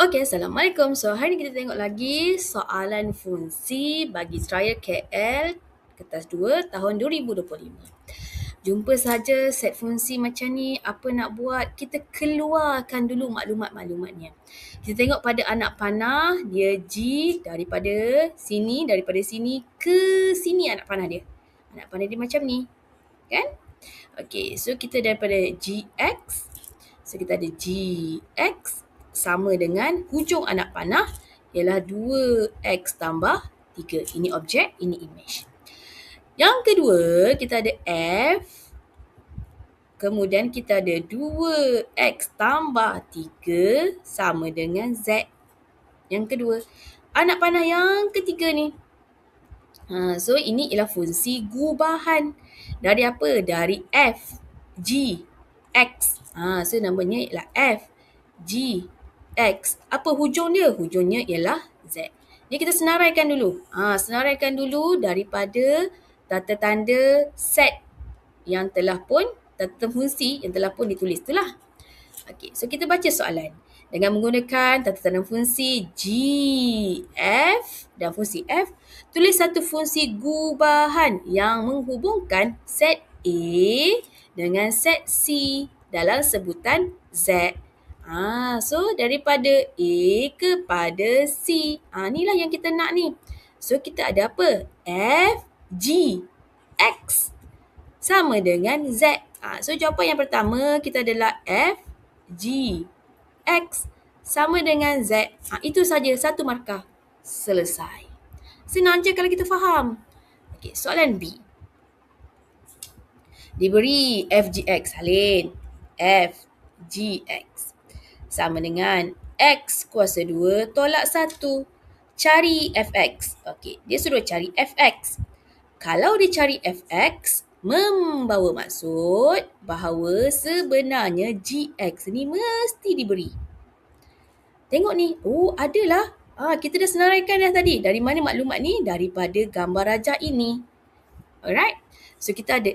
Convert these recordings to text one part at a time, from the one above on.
Okey, Assalamualaikum. So, hari ni kita tengok lagi soalan fungsi bagi trial KL kertas 2 tahun 2025. Jumpa saja set fungsi macam ni, apa nak buat? Kita keluarkan dulu maklumat-maklumatnya. Kita tengok pada anak panah, dia G daripada sini ke sini anak panah dia. Anak panah dia macam ni, kan? Okey, so kita daripada GX, so kita ada GX sama dengan hujung anak panah ialah 2x tambah 3. Ini objek, ini image. Yang kedua, kita ada F. Kemudian kita ada 2x tambah 3 sama dengan Z. Yang kedua. Anak panah yang ketiga ni. So, ini ialah fungsi gubahan. Dari apa? Dari F, G, X. So, namanya ialah F, G, X. Apa hujung dia? Hujungnya ialah Z. Ni kita senaraikan dulu. Senaraikan dulu daripada tata tanda set yang telah pun, tata fungsi yang telah pun ditulis itulah. Okey, so kita baca soalan. Dengan menggunakan tata tanda fungsi G, F dan fungsi F, tulis satu fungsi gubahan yang menghubungkan set A dengan set C dalam sebutan Z. So daripada A kepada C. Inilah yang kita nak ni. So kita ada apa? F, G, X sama dengan Z. So jawapan yang pertama kita adalah F, G, X sama dengan Z. Itu saja, satu markah. Selesai. Senang je kalau kita faham. Okey, soalan B. Diberi FGX salin. FGX sama dengan X kuasa 2 tolak 1. Cari Fx. Okey, dia suruh cari Fx. Kalau dia cari Fx, membawa maksud bahawa sebenarnya Gx ni mesti diberi. Tengok ni. Adalah. Kita dah senaraikan dah tadi. Dari mana maklumat ni? Daripada gambar rajah ini. Alright. So, kita ada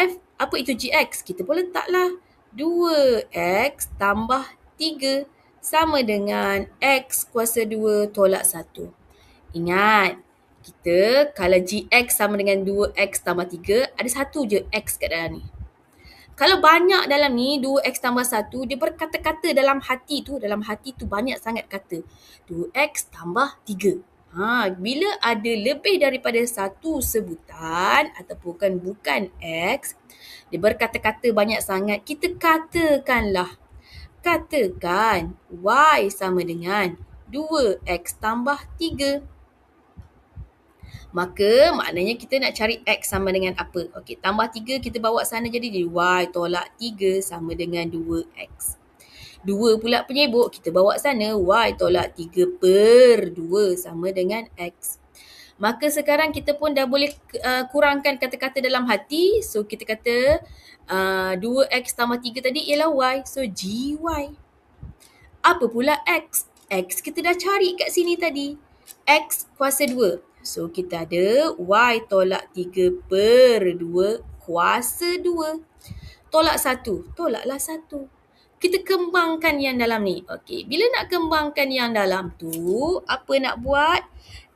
F. Apa itu Gx? Kita pun letaklah 2x tambah 3 sama dengan X kuasa 2 tolak 1. Ingat, kita kalau Gx sama dengan 2x tambah 3, ada satu je X kat dalam ni. Kalau banyak dalam ni, 2x tambah 1, dia berkata-kata dalam hati tu banyak sangat kata. 2x tambah 3. Bila ada lebih daripada satu sebutan ataupun bukan X, dia berkata-kata banyak sangat, kita katakan Y sama dengan 2x tambah 3. Maka maknanya kita nak cari X sama dengan apa? Okey, tambah 3 kita bawa sana jadi Y tolak 3 sama dengan 2X. 2 pula penyebut, kita bawa sana Y tolak 3 per 2 sama dengan X. Maka sekarang kita pun dah boleh kurangkan kata-kata dalam hati. So kita kata 2X tambah 3 tadi ialah Y. So GY. Apa pula X? X kita dah cari kat sini tadi. X kuasa 2. So, kita ada Y tolak 3 per 2 kuasa 2. Tolak 1. Tolaklah 1. Kita kembangkan yang dalam ni. Okey, bila nak kembangkan yang dalam tu, apa nak buat?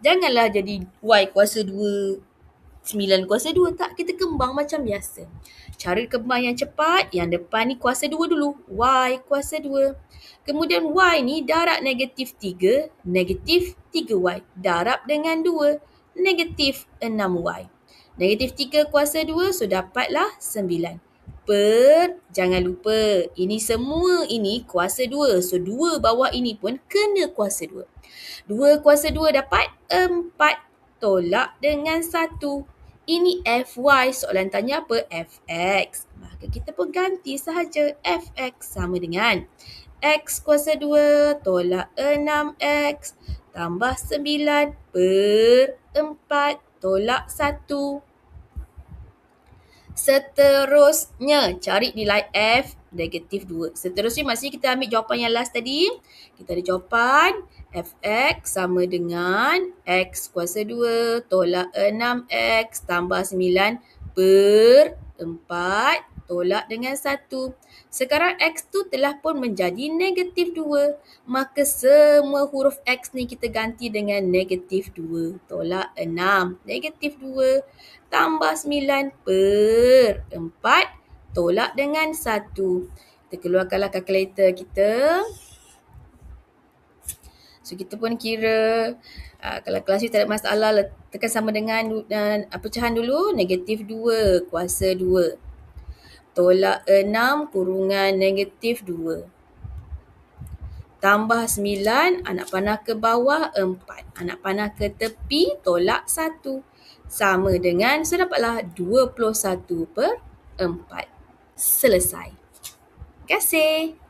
Janganlah jadi Y kuasa 2, 9 kuasa 2. Tak, kita kembang macam biasa. Cara kembang yang cepat, yang depan ni kuasa 2 dulu. Y kuasa 2. Kemudian Y ni darab negatif 3, negatif 3Y. Darab dengan 2, negatif 6Y. Negatif 3 kuasa 2, so dapatlah 9. Jangan lupa, ini semua ini kuasa 2. So 2 bawah ini pun kena kuasa 2. 2 kuasa 2 dapat 4. Tolak dengan 1. Ini Fy, soalan tanya apa? Fx. Maka kita pun ganti sahaja. Fx sama dengan X kuasa 2 tolak 6X tambah 9 per 4 tolak 1. Seterusnya, cari nilai F negatif 2. Seterusnya, masih kita ambil jawapan yang last tadi. Kita ada jawapan Fx sama dengan X kuasa 2 tolak 6X tambah 9 per 4 tolak dengan 1. Sekarang X tu telah pun menjadi negatif 2. Maka semua huruf X ni kita ganti dengan negatif 2. Tolak 6. Negatif 2 tambah 9 per 4. Tolak dengan 1. Kita keluarkanlah kalkulator kita. So kita pun kira, kalau kelas ni tak ada masalah, tekan sama dengan pecahan dulu, negatif 2 kuasa 2. Tolak 6 kurungan negatif 2. Tambah 9, anak panah ke bawah 4. Anak panah ke tepi, tolak 1. Sama dengan, so dapatlah 21 per 4. Selesai. Terima kasih.